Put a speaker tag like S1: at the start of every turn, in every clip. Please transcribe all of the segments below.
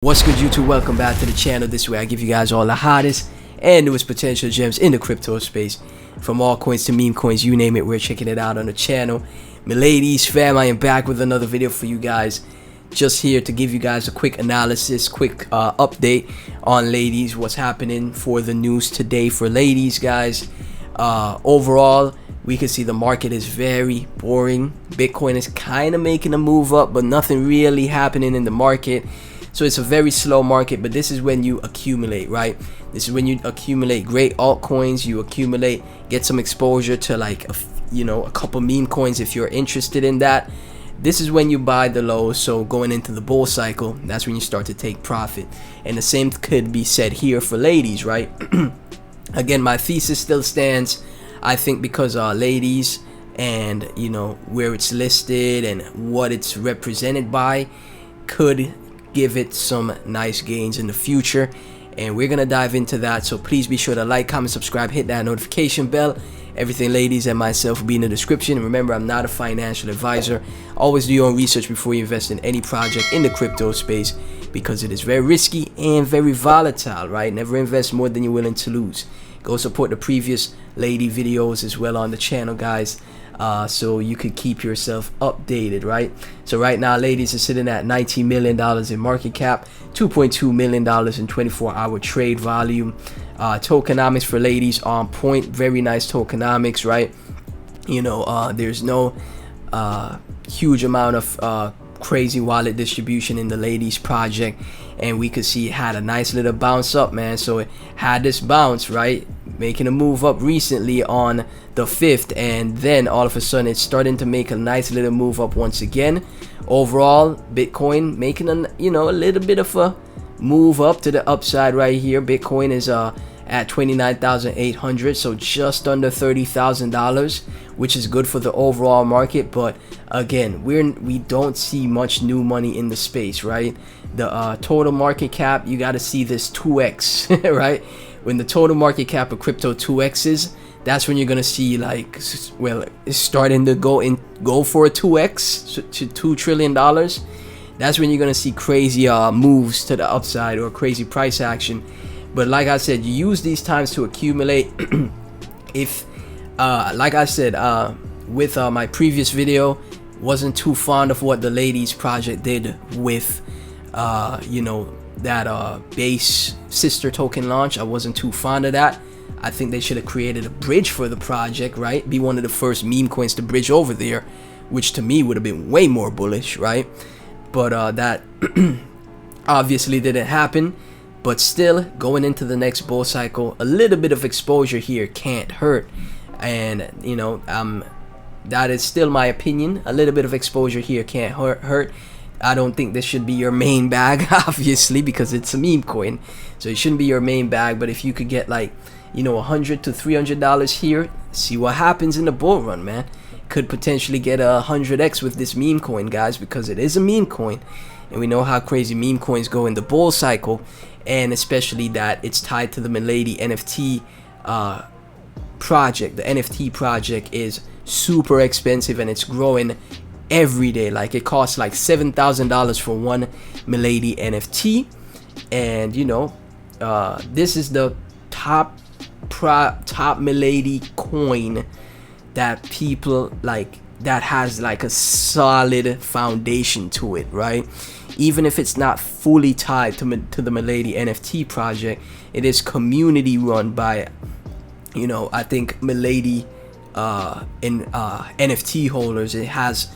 S1: What's good, YouTube? Welcome back to the channel. This way I give you guys all the hottest and newest potential gems in the crypto space. From altcoins to meme coins, you name it, we're checking it out on the channel. Milady's fam, I am back with another video for you guys. Just here to give you guys a quick analysis, quick update on ladies, what's happening for the news today for ladies, guys. Overall, we can see the market is very boring. Bitcoin is kind of making a move up, but nothing really happening in the market. So it's a very slow market, but this is when you accumulate, right? This is when you accumulate great altcoins, you accumulate, get some exposure to like, a couple meme coins if you're interested in that. This is when you buy the lows, so going into the bull cycle, that's when you start to take profit. And the same could be said here for ladies, right? Again, my thesis still stands. I think because ladies and, where it's listed and what it's represented by could give it some nice gains in the future, and we're gonna dive into that. So please be sure to like, comment, subscribe, hit that notification bell. Everything ladies and myself will be in the description. And remember, I'm not a financial advisor. Always do your own research before you invest in any project in the crypto space, because it is very risky and very volatile, right? Never invest more than you're willing to lose. Go support the previous lady videos as well on the channel, guys, so you could keep yourself updated, right? So right now, ladies are sitting at $19 million in market cap, $2.2 million in 24-hour trade volume. Tokenomics for ladies on point, very nice tokenomics, right? There's no huge amount of crazy wallet distribution in the ladies project, and we could see it had a nice little bounce up, man. So it had this bounce, right, making a move up recently on the 5th, and then all of a sudden it's starting to make a nice little move up once again. Overall, Bitcoin making a little bit of a move up to the upside right here. Bitcoin is at 29,800, so just under $30,000, which is good for the overall market. But again, we don't see much new money in the space, right? The total market cap, you got to see this 2x, right? When the total market cap of crypto 2x's, that's when you're gonna see, like, well, it's starting to go for a 2x to $2 trillion. That's when you're gonna see crazy moves to the upside or crazy price action. But like I said, you use these times to accumulate. If like I said with my previous video, wasn't too fond of what the ladies project did with that base sister token launch. I wasn't too fond of that. I think they should have created a bridge for the project, right? Be one of the first meme coins to bridge over there, which to me would have been way more bullish, right? But that obviously didn't happen. But still, going into the next bull cycle, a little bit of exposure here can't hurt. And that is still my opinion. A little bit of exposure here can't hurt. I don't think this should be your main bag, obviously, because it's a meme coin, so it shouldn't be your main bag. But if you could get like $100 to $300 here, see what happens in the bull run, man. Could potentially get a 100x with this meme coin, guys, because it is a meme coin, and we know how crazy meme coins go in the bull cycle. And especially that it's tied to the Milady NFT project. The NFT project is super expensive, and it's growing every day. Like, it costs like $7,000 for one Milady NFT. And this is the top Milady coin that people like, that has like a solid foundation to it, right? Even if it's not fully tied to the Milady NFT project, it is community run by, I think Milady NFT holders. It has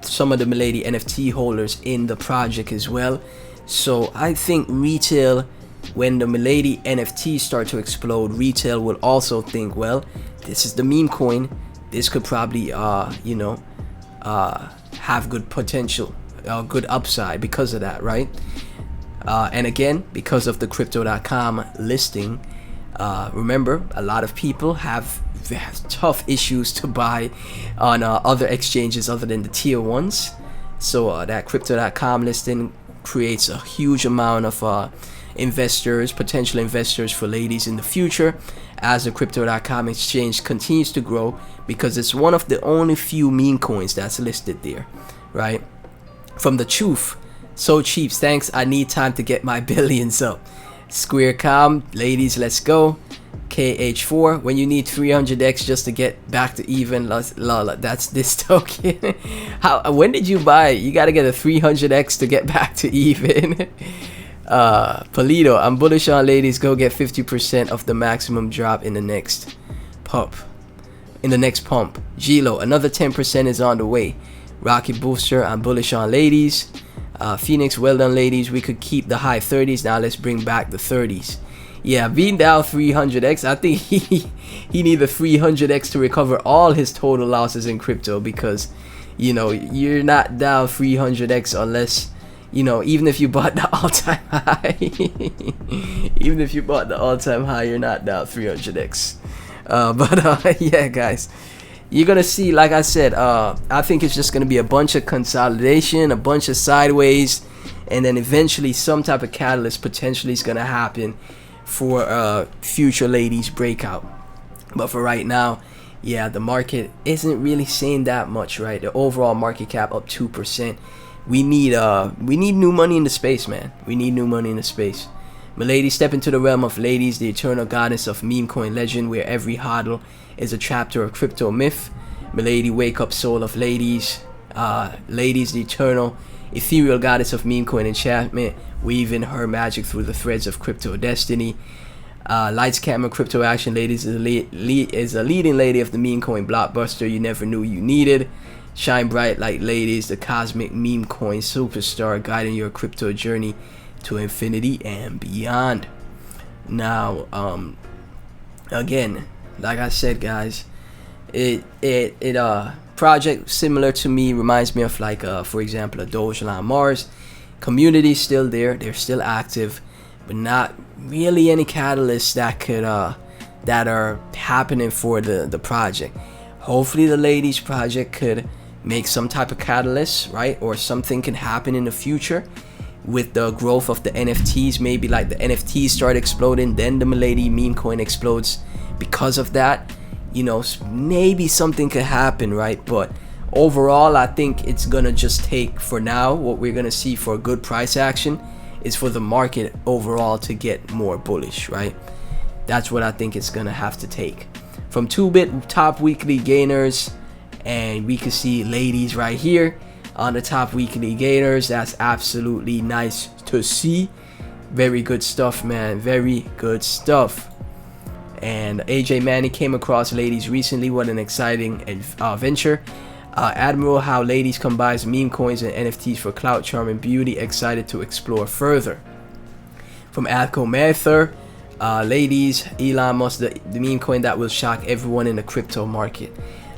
S1: some of the Milady NFT holders in the project as well. So I think retail, when the Milady NFTs start to explode, retail will also think, well, this is the meme coin. This could probably, have good potential, good upside because of that, right? And again, because of the crypto.com listing, remember, a lot of people have tough issues to buy on other exchanges other than the tier ones. So that crypto.com listing creates a huge amount of potential investors for ladies in the future, as the crypto.com exchange continues to grow, because it's one of the only few meme coins that's listed there, right? From the truth, So cheap, thanks. I need time to get my billions up. Square Calm, ladies, let's go. KH4, when you need 300x just to get back to even. That's this token. When did you buy it? You gotta get a 300x to get back to even. Polito, I'm bullish on ladies. Go get 50% of the maximum drop in the next pump. Gilo, another 10% is on the way. Rocket Booster, I'm bullish on ladies. Phoenix, well done ladies. We could keep the high 30s. Now let's bring back the 30s. Yeah, being down 300x, I think he need the 300x to recover all his total losses in crypto, because you know you're not down 300x unless, you know, even if you bought the all-time high. Even if you bought the all-time high, you're not down 300x. Yeah, guys, you're gonna see, like I said, I think it's just gonna be a bunch of consolidation, a bunch of sideways, and then eventually some type of catalyst potentially is gonna happen for future ladies breakout. But for right now, yeah, the market isn't really saying that much, right? The overall market cap up 2%. We need new money in the space, man. We need new money in the space. Milady, step into the realm of ladies, the eternal goddess of meme coin legend, where every hodl is a chapter of crypto myth. Milady, wake up, soul of ladies. Ladies, the eternal ethereal goddess of meme coin enchantment, weaving her magic through the threads of crypto destiny. Lights, camera, crypto action. Ladies is a leading lady of the meme coin blockbuster you never knew you needed. Shine bright like ladies, the cosmic meme coin superstar, guiding your crypto journey to infinity and beyond. Now, again, like I said, guys, it project similar to me reminds me of, like, for example, a dogecoin Mars. Community still there, they're still active, but not really any catalysts that could that are happening for the project. Hopefully the ladies project could make some type of catalyst, right? Or something can happen in the future with the growth of the NFTs. Maybe like the NFTs start exploding, then the Milady meme coin explodes because of that. You know, maybe something could happen, right? But overall, I think it's gonna just take, for now, what we're gonna see for a good price action is for the market overall to get more bullish, right? That's what I think it's gonna have to take. From 2-bit top weekly gainers, and we can see ladies right here on the top weekly gainers. That's absolutely nice to see. Very good stuff, man. Very good stuff. And AJ Manny came across ladies recently. What an exciting venture. Admiral, how ladies combines meme coins and NFTs for clout, charm, and beauty. Excited to explore further. From Adco Mather, ladies, Elon Musk, the meme coin that will shock everyone in the crypto market.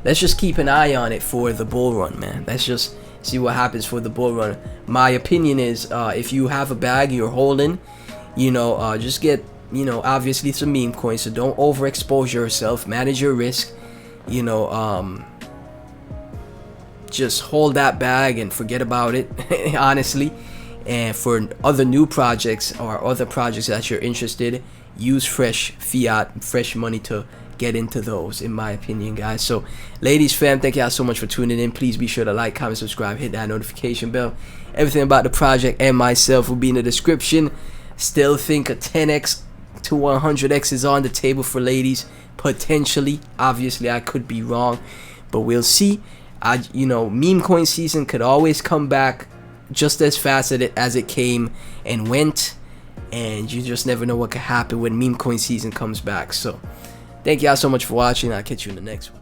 S1: Let's just keep an eye on it for the bull run, man. Let's just see what happens for the bull run. My opinion is, if you have a bag you're holding, you know, just get, you know, obviously some meme coins, so don't overexpose yourself. Manage your risk, you know. Just hold that bag and forget about it, honestly. And for other new projects or other projects that you're interested, use fresh fiat, fresh money to get into those, in my opinion, guys. So ladies, fam, thank y'all so much for tuning in. Please be sure to like, comment, subscribe, hit that notification bell. Everything about the project and myself will be in the description. Still think a 10x to 100x is on the table for ladies, potentially. Obviously, I could be wrong, but we'll see. You know, meme coin season could always come back just as fast as it came and went, and you just never know what could happen when meme coin season comes back. So thank y'all so much for watching. I'll catch you in the next one.